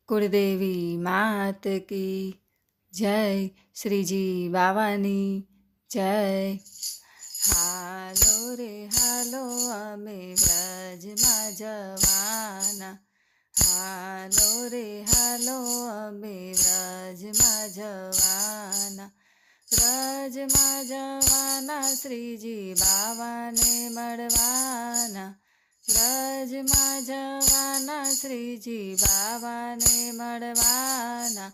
कुलदेवी मात की जय, श्रीजी बाવાની जय। हालो रे हालो अमे व्रजમાં જવાના, હાલો રે હાલો અમે વ્રજમાં જવાના, વ્રજમાં જવાના શ્રીજી બાવાને મળવાના, વ્રજમાં જવાના શ્રીજી બાવાને મળવાના,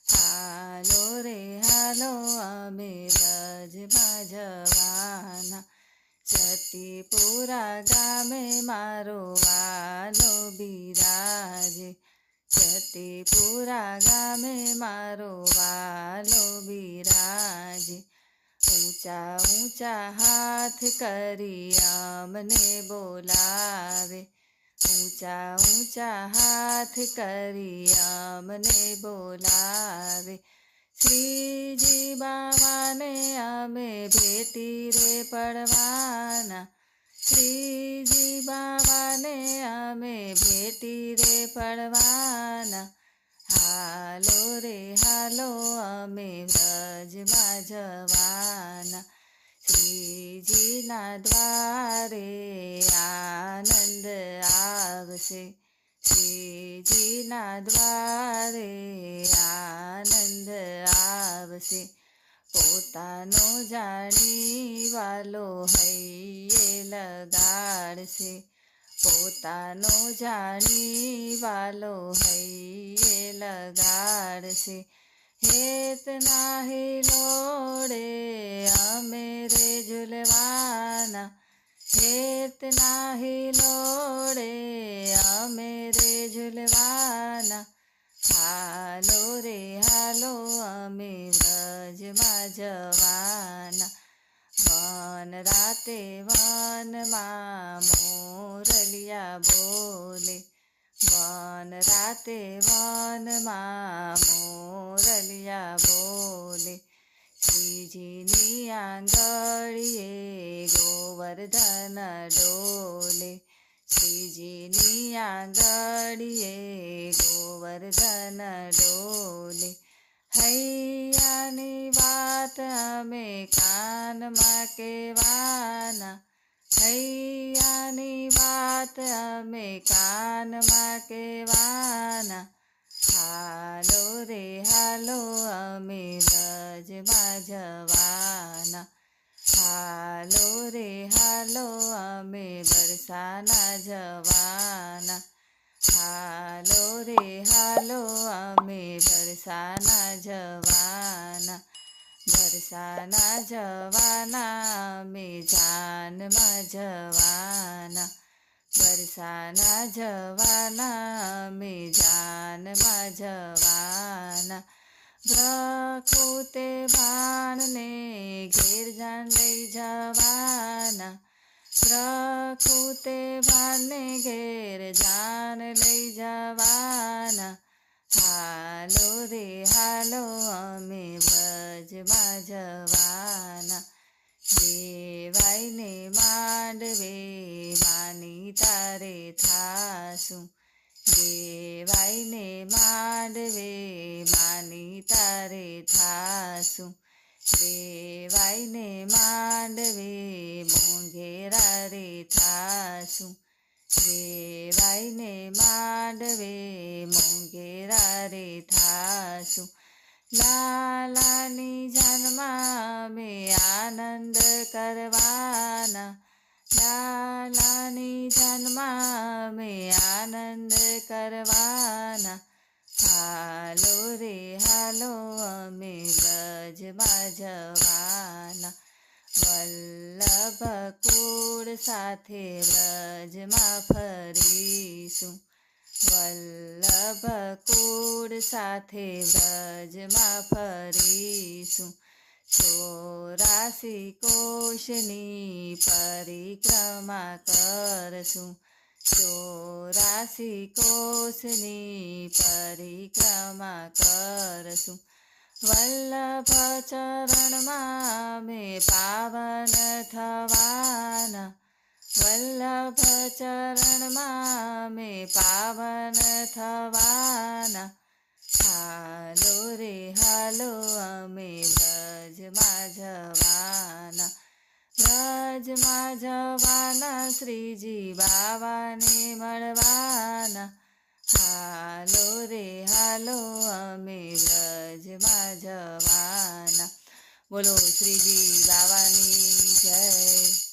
હાલો રે હાલો અમે વ્રજમાં જવાના, જતીપુરા ગામે મારો વાલો બિરાજે, જતીપુરા ગામે મારો વાલો બિરાજે, ઊંચા ઊંચા હાથ કરી અમને બોલાવે, ઊંચા ઊંચા હાથ કરી અમને બોલાવે, શ્રીજી બાવાને અમે ભેટી રે પડવાના, શ્રીજી બાવાને અમે ભેટી રે પડવાના, હાલો રે હાલો અમે વ્રજમાં જવાના, શ્રીજીના દ્વારે આનંદ આવશે, શ્રીજીના દ્વારે આનંદ આવશે, પોતાનો જાણી વાલો હૈયે લગાડશે, પોતાનો જાણી વાલો હૈયે લગાડશે, હેત નાહી લોડે અમે રે ઝૂલવાના, હેત નાહી લોડે અમે રે ઝૂલવાના, હાલો રે હાલો અમે વ્રજમાં જવાના, વન રાતે વનમાં મોરલિયા બોલે, વન રાતે વનમાં મોરલિયા બોલે, શ્રીજીની આંગળીએ ગોવર્ધન ડોલે, શ્રીજીની આંગળીએ ગોવર્ધન ડોલે, હૈયાની વાત અમે કાનમાં કહેવાના, હૈયાની વાત અમે કાનમાં કહેવાના, હાલો રે હાલો અમે વ્રજમાં જવાના, હાલો રે હાલો અમે બરસાના જવાના, હાલો રે હાલો અમે બરસાના જવાના, બરસાના જવાના અમે જાનમાં જવાના, બરસાના જવાના અમે જાનમાં જવાના, પ્રકૃતે બાણને ઘેર જાન લઈ જવાના, પ્રકૃતે બાણને ઘેર જાન લઈ જવાના, હાલો રે હાલો અમે વ્રજમાં જવાના, દેવાઈને માંડવે માની તારે થાશું, દેવાઈને માંડવે માની તારે થાશું, દેવાઈને માંડવે મોંઘેરા રે થાશું, દેવાઈને માંડવે મોંઘેરા રે થાશું, લાલાની જાનમાં અમે આનંદ કરવાના, લાલાની જાનમાં અમે આનંદ કરવાના, હાલો રે હાલો અમે વ્રજમાં જવાના, વલ્લભ કુળ સાથે વ્રજમાં ફરીશું, વલ્લભ કુળ સાથે વ્રજમાં ફરીશું, 84 કોશની પરિક્રમા કરશું, 84 કોશની પરિક્રમા કરશું, વલ્લભ ચરણમાં અમે પાવન થવાના, વલ્લભ ચરણમાં અમે પાવન થવાના. હાલો રે હાલો અમે વ્રજમાં જવાના. વ્રજમાં જવાના શ્રીજી બાવાને મળવાના. હાલો રે હાલો અમે વ્રજમાં જવાના. બોલો શ્રીજી બાવાની જય.